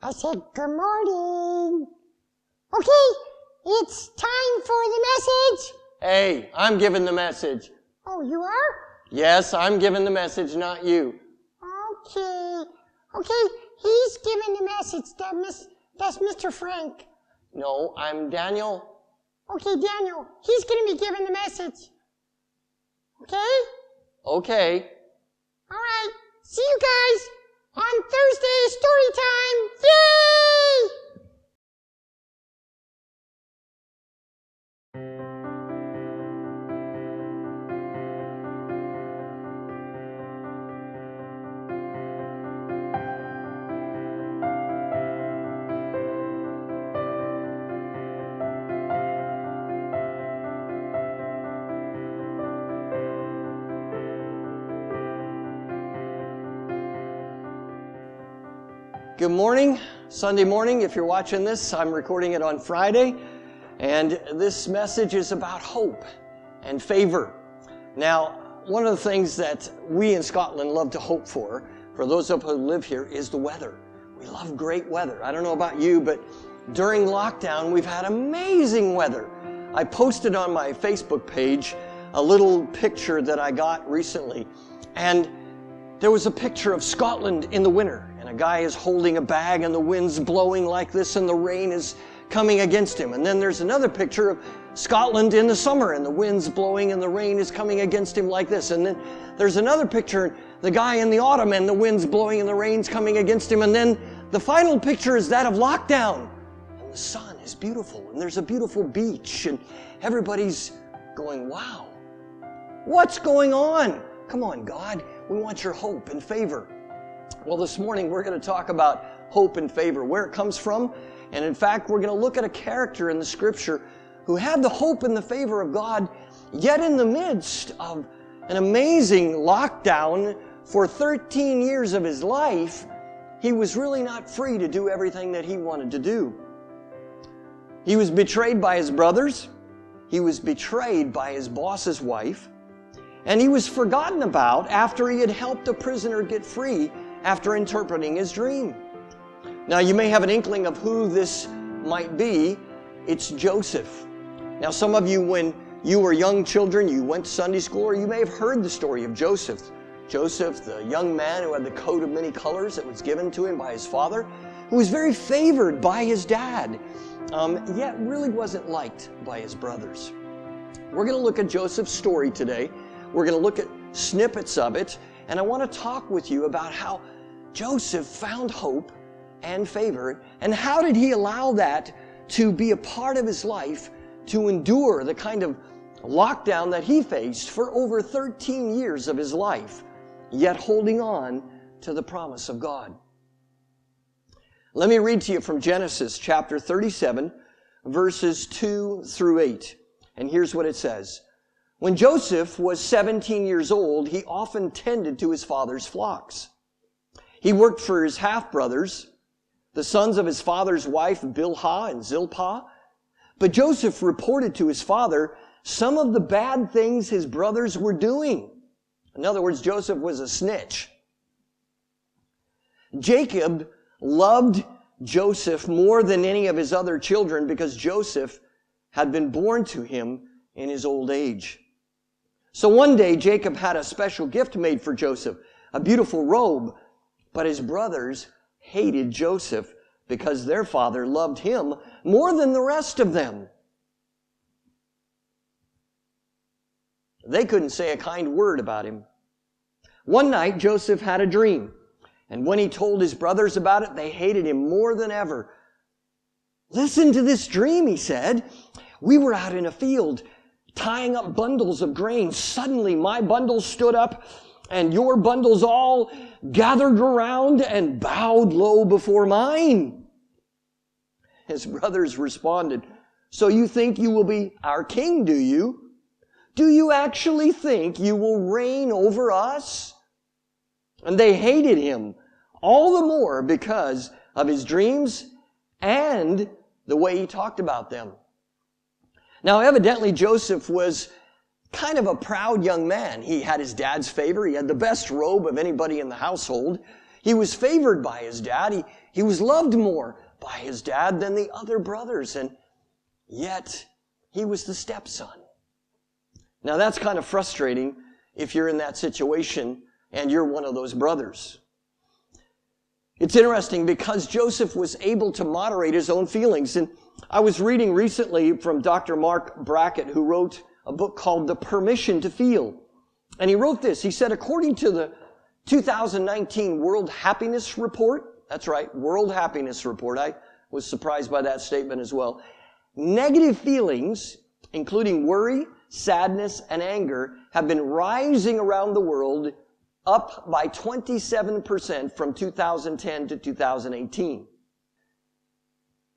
I said, good morning. Okay, it's time for the message. Hey, I'm giving the message. Oh, you are? Yes, I'm giving the message, not you. Okay, he's giving the message. That's Mr. Frank. No, I'm Daniel. Okay, Daniel, he's going to be giving the message. Okay? Okay. All right, see you guys on Thursday story time. Yay! Good morning, Sunday morning. If you're watching this, I'm recording it on Friday, and this message is about hope and favor. Now, one of the things that we in Scotland love to hope for those of us who live here, is the weather. We love great weather. I don't know about you, but during lockdown, we've had amazing weather. I posted on my Facebook page a little picture that I got recently, and there was a picture of Scotland in the winter. And a guy is holding a bag and the wind's blowing like this and the rain is coming against him. And then there's another picture of Scotland in the summer and the wind's blowing and the rain is coming against him like this. And then there's another picture, the guy in the autumn and the wind's blowing and the rain's coming against him. And then the final picture is that of lockdown. And the sun is beautiful and there's a beautiful beach and everybody's going, wow, what's going on? Come on, God, we want your hope and favor. Well, this morning we're going to talk about hope and favor, where it comes from. And in fact, we're going to look at a character in the scripture who had the hope and the favor of God, yet in the midst of an amazing lockdown for 13 years of his life, he was really not free to do everything that he wanted to do. He was betrayed by his brothers. He was betrayed by his boss's wife. And he was forgotten about after he had helped a prisoner get free after interpreting his dream. Now, you may have an inkling of who this might be. It's Joseph. Now, some of you, when you were young children, you went to Sunday school, or you may have heard the story of Joseph. Joseph, the young man who had the coat of many colors that was given to him by his father, who was very favored by his dad, yet really wasn't liked by his brothers. We're going to look at Joseph's story today. We're going to look at snippets of it, and I want to talk with you about how Joseph found hope and favor, and how did he allow that to be a part of his life, to endure the kind of lockdown that he faced for over 13 years of his life, yet holding on to the promise of God. Let me read to you from Genesis chapter 37, verses 2 through 8. And here's what it says. When Joseph was 17 years old, he often tended to his father's flocks. He worked for his half-brothers, the sons of his father's wife, Bilhah and Zilpah. But Joseph reported to his father some of the bad things his brothers were doing. In other words, Joseph was a snitch. Jacob loved Joseph more than any of his other children because Joseph had been born to him in his old age. So one day, Jacob had a special gift made for Joseph, a beautiful robe. But his brothers hated Joseph because their father loved him more than the rest of them. They couldn't say a kind word about him. One night, Joseph had a dream. And when he told his brothers about it, they hated him more than ever. Listen to this dream, he said. We were out in a field tying up bundles of grain. Suddenly, my bundles stood up and your bundles all gathered around and bowed low before mine. His brothers responded, so you think you will be our king, do you? Do you actually think you will reign over us? And they hated him all the more because of his dreams and the way he talked about them. Now, evidently, Joseph was kind of a proud young man. He had his dad's favor. He had the best robe of anybody in the household. He was favored by his dad. He was loved more by his dad than the other brothers, and yet he was the stepson. Now that's kind of frustrating if you're in that situation and you're one of those brothers. It's interesting because Joseph was able to moderate his own feelings. And I was reading recently from Dr. Mark Brackett, who wrote a book called The Permission to Feel. And he wrote this. He said, according to the 2019 World Happiness Report, that's right, World Happiness Report. I was surprised by that statement as well. Negative feelings, including worry, sadness, and anger, have been rising around the world, up by 27% from 2010 to 2018.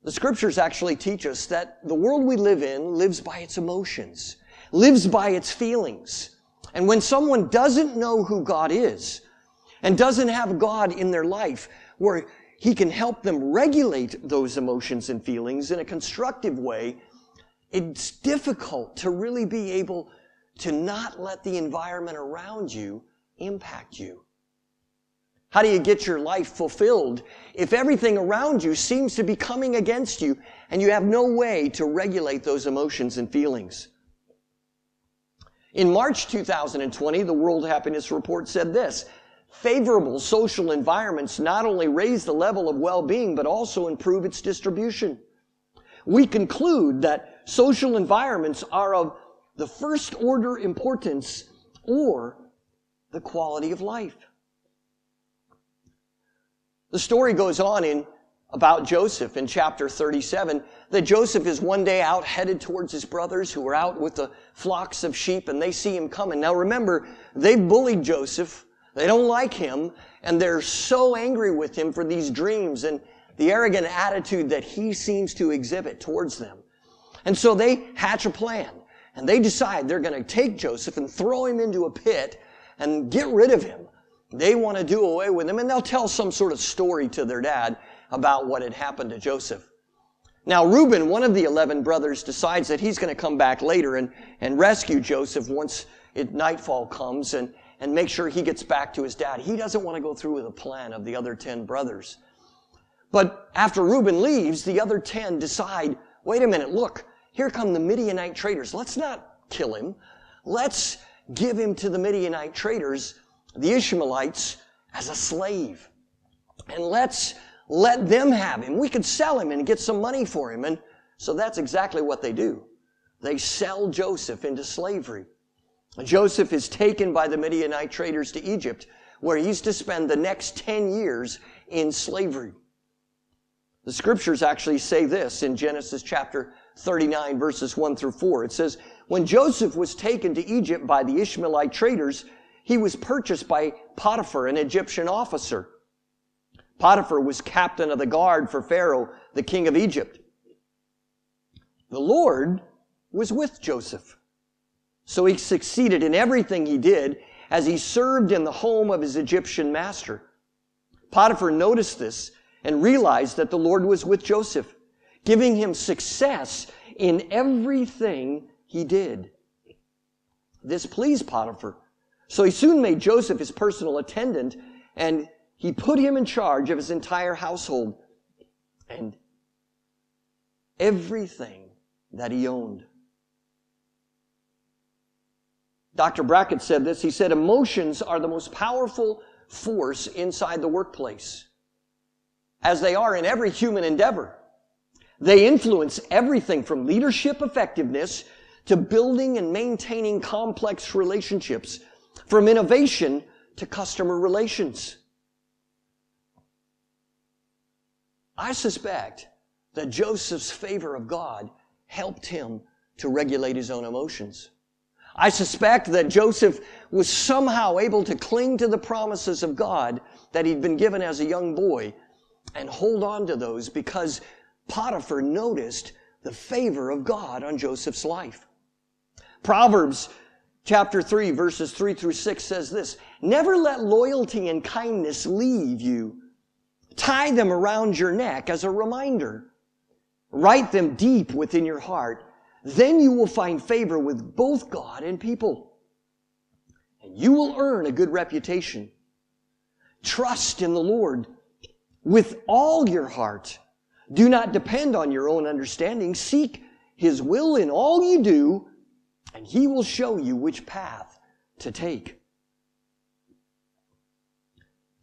The scriptures actually teach us that the world we live in lives by its emotions, lives by its feelings. And when someone doesn't know who God is and doesn't have God in their life where He can help them regulate those emotions and feelings in a constructive way, it's difficult to really be able to not let the environment around you impact you. How do you get your life fulfilled if everything around you seems to be coming against you and you have no way to regulate those emotions and feelings? In March 2020, the World Happiness Report said this: favorable social environments not only raise the level of well-being, but also improve its distribution. We conclude that social environments are of the first order importance or the quality of life. The story goes on about Joseph in chapter 37, that Joseph is one day out headed towards his brothers who are out with the flocks of sheep, and they see him coming. Now remember, they bullied Joseph. They don't like him, and they're so angry with him for these dreams and the arrogant attitude that he seems to exhibit towards them. And so they hatch a plan, and they decide they're going to take Joseph and throw him into a pit and get rid of him. They want to do away with him, and they'll tell some sort of story to their dad about what had happened to Joseph. Now, Reuben, one of the 11 brothers, decides that he's going to come back later and rescue Joseph once nightfall comes and make sure he gets back to his dad. He doesn't want to go through with the plan of the other 10 brothers. But after Reuben leaves, the other 10 decide, wait a minute, look, here come the Midianite traders. Let's not kill him. Let's give him to the Midianite traders, the Ishmaelites, as a slave. And let's let them have him. We could sell him and get some money for him. And so that's exactly what they do. They sell Joseph into slavery. Joseph is taken by the Midianite traders to Egypt, where he's to spend the next 10 years in slavery. The scriptures actually say this in Genesis chapter 39, verses 1 through 4. It says, when Joseph was taken to Egypt by the Ishmaelite traders, he was purchased by Potiphar, an Egyptian officer. Potiphar was captain of the guard for Pharaoh, the king of Egypt. The Lord was with Joseph, so he succeeded in everything he did as he served in the home of his Egyptian master. Potiphar noticed this and realized that the Lord was with Joseph, giving him success in everything he did. This pleased Potiphar, so he soon made Joseph his personal attendant, and he put him in charge of his entire household and everything that he owned. Dr. Brackett said this. He said, emotions are the most powerful force inside the workplace, as they are in every human endeavor. They influence everything from leadership effectiveness to building and maintaining complex relationships, from innovation to customer relations. I suspect that Joseph's favor of God helped him to regulate his own emotions. I suspect that Joseph was somehow able to cling to the promises of God that he'd been given as a young boy and hold on to those because Potiphar noticed the favor of God on Joseph's life. Proverbs chapter 3, verses 3 through 6 says this, never let loyalty and kindness leave you. Tie them around your neck as a reminder. Write them deep within your heart. Then you will find favor with both God and people. And you will earn a good reputation. Trust in the Lord with all your heart. Do not depend on your own understanding. Seek His will in all you do, and He will show you which path to take.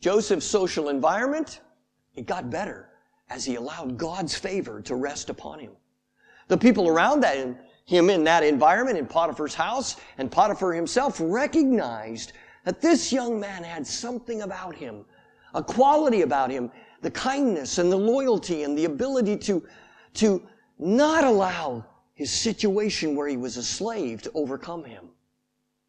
Joseph's social environment, it got better as he allowed God's favor to rest upon him. The people around him in that environment, in Potiphar's house, and Potiphar himself recognized that this young man had something about him, a quality about him, the kindness and the loyalty and the ability to not allow his situation where he was a slave to overcome him.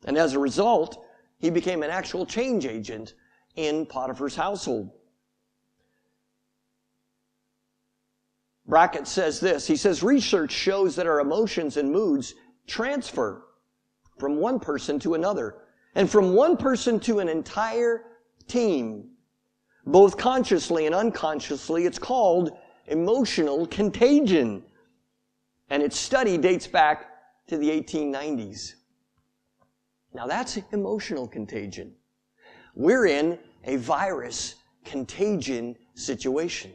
And as a result, he became an actual change agent in Potiphar's household. Brackett says this. He says, research shows that our emotions and moods transfer from one person to another, and from one person to an entire team, both consciously and unconsciously. It's called emotional contagion. And its study dates back to the 1890s. Now that's emotional contagion. We're in a virus contagion situation.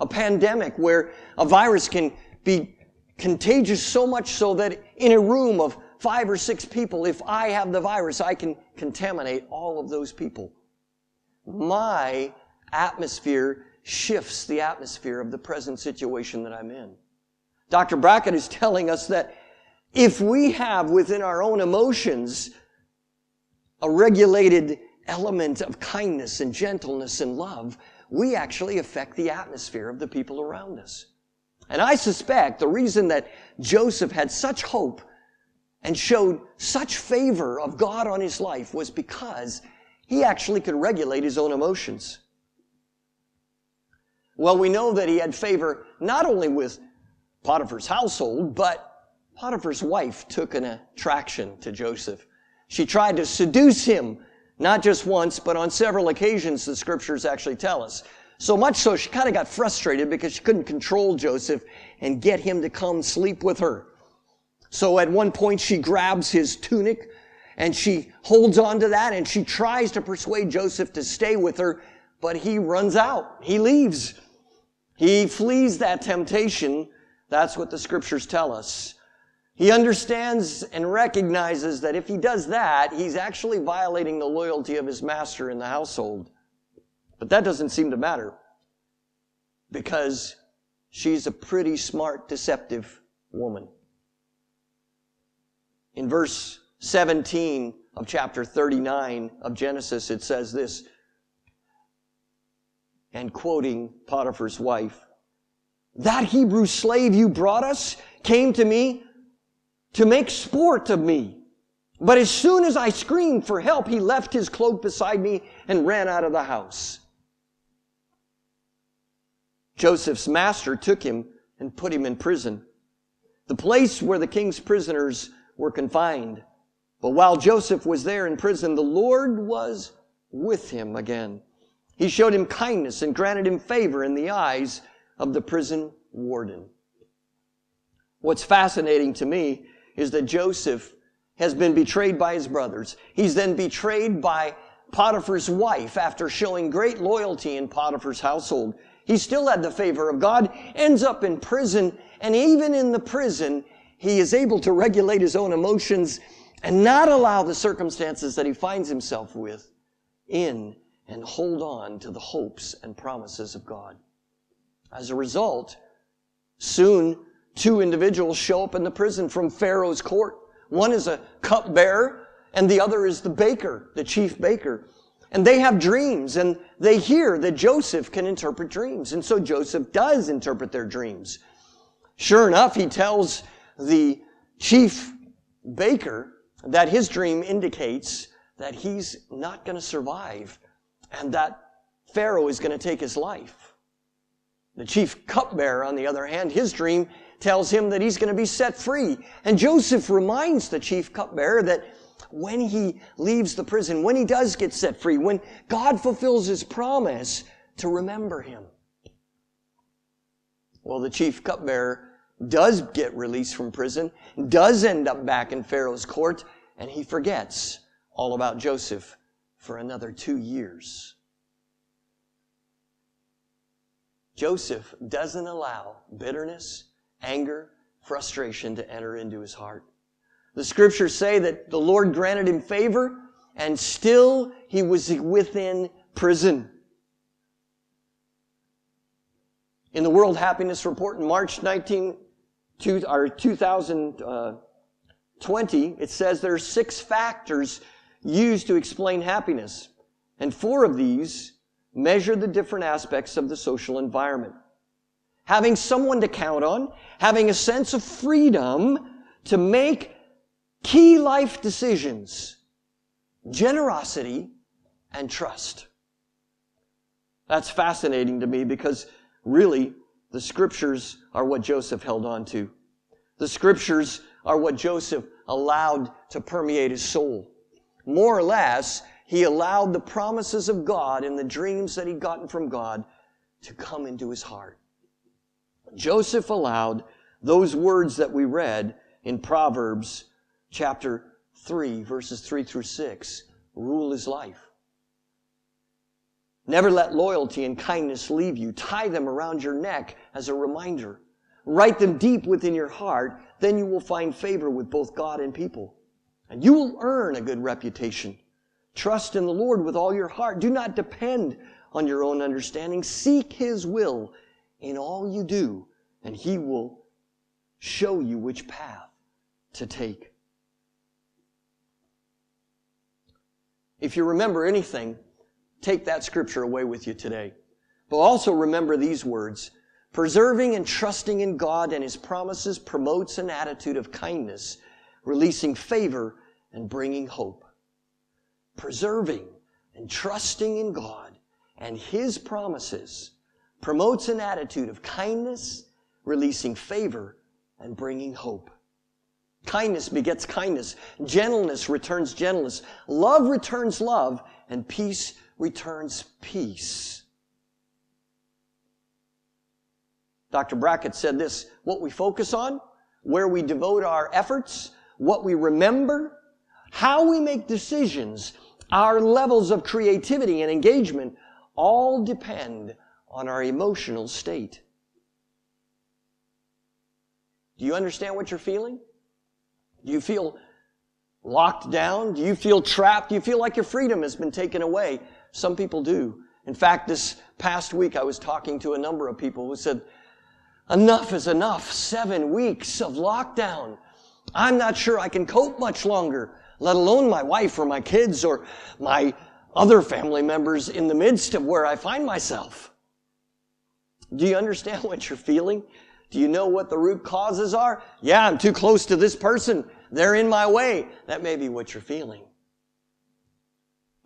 A pandemic where a virus can be contagious so much so that in a room of 5 or 6 people, if I have the virus, I can contaminate all of those people. My atmosphere shifts the atmosphere of the present situation that I'm in. Dr. Brackett is telling us that if we have within our own emotions a regulated element of kindness and gentleness and love, we actually affect the atmosphere of the people around us. And I suspect the reason that Joseph had such hope and showed such favor of God on his life was because he actually could regulate his own emotions. Well, we know that he had favor not only with Potiphar's household, but Potiphar's wife took an attraction to Joseph. She tried to seduce him, not just once, but on several occasions, the scriptures actually tell us. So much so, she kind of got frustrated because she couldn't control Joseph and get him to come sleep with her. So at one point, she grabs his tunic and she holds on to that and she tries to persuade Joseph to stay with her, but he runs out. He leaves. He flees that temptation. That's what the scriptures tell us. He understands and recognizes that if he does that, he's actually violating the loyalty of his master in the household. But that doesn't seem to matter because she's a pretty smart, deceptive woman. In verse 17 of chapter 39 of Genesis, it says this, and quoting Potiphar's wife, "That Hebrew slave you brought us came to me to make sport of me. But as soon as I screamed for help, he left his cloak beside me and ran out of the house." Joseph's master took him and put him in prison, the place where the king's prisoners were confined. But while Joseph was there in prison, the Lord was with him again. He showed him kindness and granted him favor in the eyes of the prison warden. What's fascinating to me is that Joseph has been betrayed by his brothers. He's then betrayed by Potiphar's wife after showing great loyalty in Potiphar's household. He still had the favor of God, ends up in prison, and even in the prison, he is able to regulate his own emotions and not allow the circumstances that he finds himself with in and hold on to the hopes and promises of God. As a result, soon 2 individuals show up in the prison from Pharaoh's court. One is a cupbearer, and the other is the baker, the chief baker. And they have dreams, and they hear that Joseph can interpret dreams. And so Joseph does interpret their dreams. Sure enough, he tells the chief baker that his dream indicates that he's not going to survive and that Pharaoh is going to take his life. The chief cupbearer, on the other hand, his dream tells him that he's going to be set free. And Joseph reminds the chief cupbearer that when he leaves the prison, when he does get set free, when God fulfills his promise, to remember him. Well, the chief cupbearer does get released from prison, does end up back in Pharaoh's court, and he forgets all about Joseph for another 2 years. Joseph doesn't allow bitterness, anger, frustration to enter into his heart. The scriptures say that the Lord granted him favor, and still he was within prison. In the World Happiness Report in March 2020, it says there are 6 factors used to explain happiness, and 4 of these measure the different aspects of the social environment. Having someone to count on, having a sense of freedom to make key life decisions, generosity, and trust. That's fascinating to me because really the scriptures are what Joseph held on to. The scriptures are what Joseph allowed to permeate his soul. More or less, he allowed the promises of God and the dreams that he'd gotten from God to come into his heart. Joseph allowed those words that we read in Proverbs chapter 3, verses 3 through 6, rule his life. Never let loyalty and kindness leave you. Tie them around your neck as a reminder. Write them deep within your heart. Then you will find favor with both God and people. And you will earn a good reputation. Trust in the Lord with all your heart. Do not depend on your own understanding. Seek His will in all you do, and He will show you which path to take. If you remember anything, take that scripture away with you today. But also remember these words. Preserving and trusting in God and His promises promotes an attitude of kindness, releasing favor and bringing hope. Preserving and trusting in God and His promises promotes an attitude of kindness, releasing favor and bringing hope. Kindness begets kindness. Gentleness returns gentleness. Love returns love. And peace returns peace. Dr. Brackett said this, what we focus on, where we devote our efforts, what we remember, how we make decisions, our levels of creativity and engagement all depend on our emotional state. Do you understand what you're feeling? Do you feel locked down? Do you feel trapped? Do you feel like your freedom has been taken away? Some people do. In fact, this past week I was talking to a number of people who said, enough is enough. 7 weeks of lockdown. I'm not sure I can cope much longer, let alone my wife or my kids or my other family members in the midst of where I find myself. Do you understand what you're feeling? Do you know what the root causes are? Yeah, I'm too close to this person. They're in my way. That may be what you're feeling.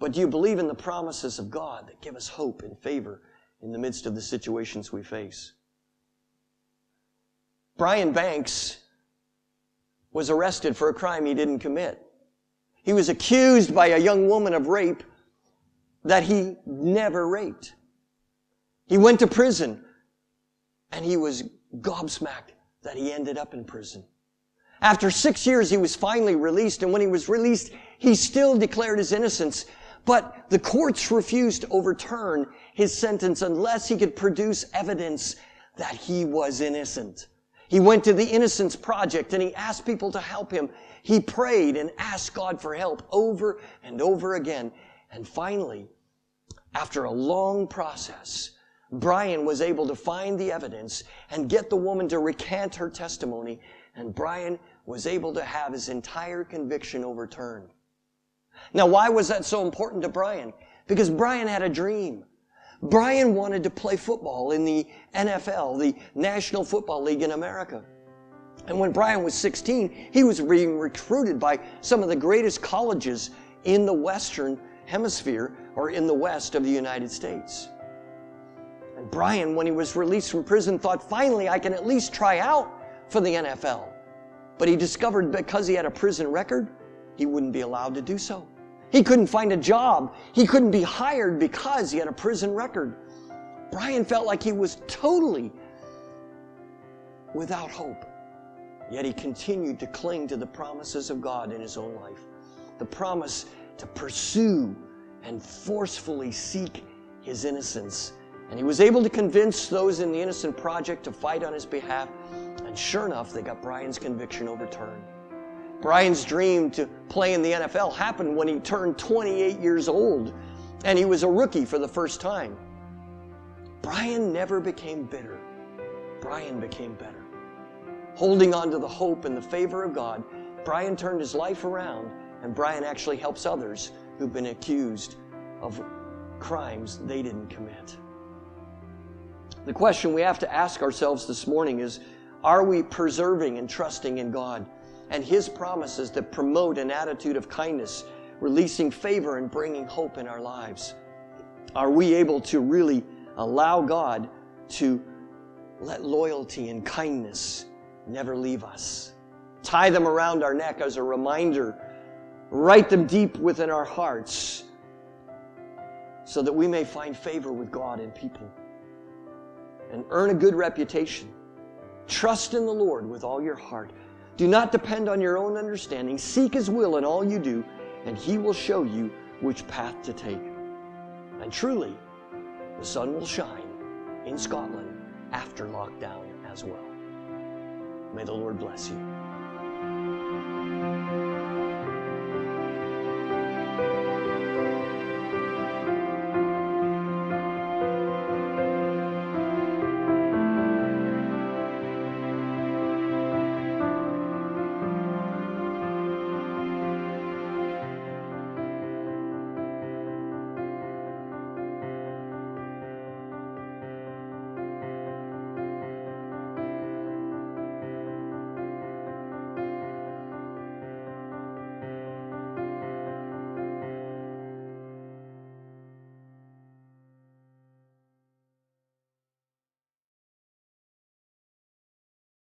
But do you believe in the promises of God that give us hope and favor in the midst of the situations we face? Brian Banks was arrested for a crime he didn't commit. He was accused by a young woman of rape that he never raped. He went to prison, and he was gobsmacked that he ended up in prison. After 6 years, he was finally released, and when he was released, he still declared his innocence. But the courts refused to overturn his sentence unless he could produce evidence that he was innocent. He went to the Innocence Project and he asked people to help him. He prayed and asked God for help over and over again. And finally, after a long process, Brian was able to find the evidence and get the woman to recant her testimony. And Brian was able to have his entire conviction overturned. Now, why was that so important to Brian? Because Brian had a dream. Brian wanted to play football in the NFL, the National Football League in America. And when Brian was 16, he was being recruited by some of the greatest colleges in the Western Hemisphere or in the West of the United States. And Brian, when he was released from prison, thought, finally, I can at least try out for the NFL. But he discovered because he had a prison record, he wouldn't be allowed to do so. He couldn't find a job. He couldn't be hired because he had a prison record. Brian felt like he was totally without hope. Yet he continued to cling to the promises of God in his own life. The promise to pursue and forcefully seek his innocence And he was able to convince those in the Innocent Project to fight on his behalf. And sure enough, they got Brian's conviction overturned. Brian's dream to play in the NFL happened when he turned 28 years old, and he was a rookie for the first time. Brian never became bitter. Brian became better. Holding on to the hope and the favor of God, Brian turned his life around, and Brian actually helps others who've been accused of crimes they didn't commit. The question we have to ask ourselves this morning is, are we persevering and trusting in God and His promises that promote an attitude of kindness, releasing favor and bringing hope in our lives? Are we able to really allow God to let loyalty and kindness never leave us? Tie them around our neck as a reminder. Write them deep within our hearts so that we may find favor with God and people and earn a good reputation. Trust in the Lord with all your heart. Do not depend on your own understanding. Seek His will in all you do, and He will show you which path to take. And truly, the sun will shine in Scotland after lockdown as well. May the Lord bless you.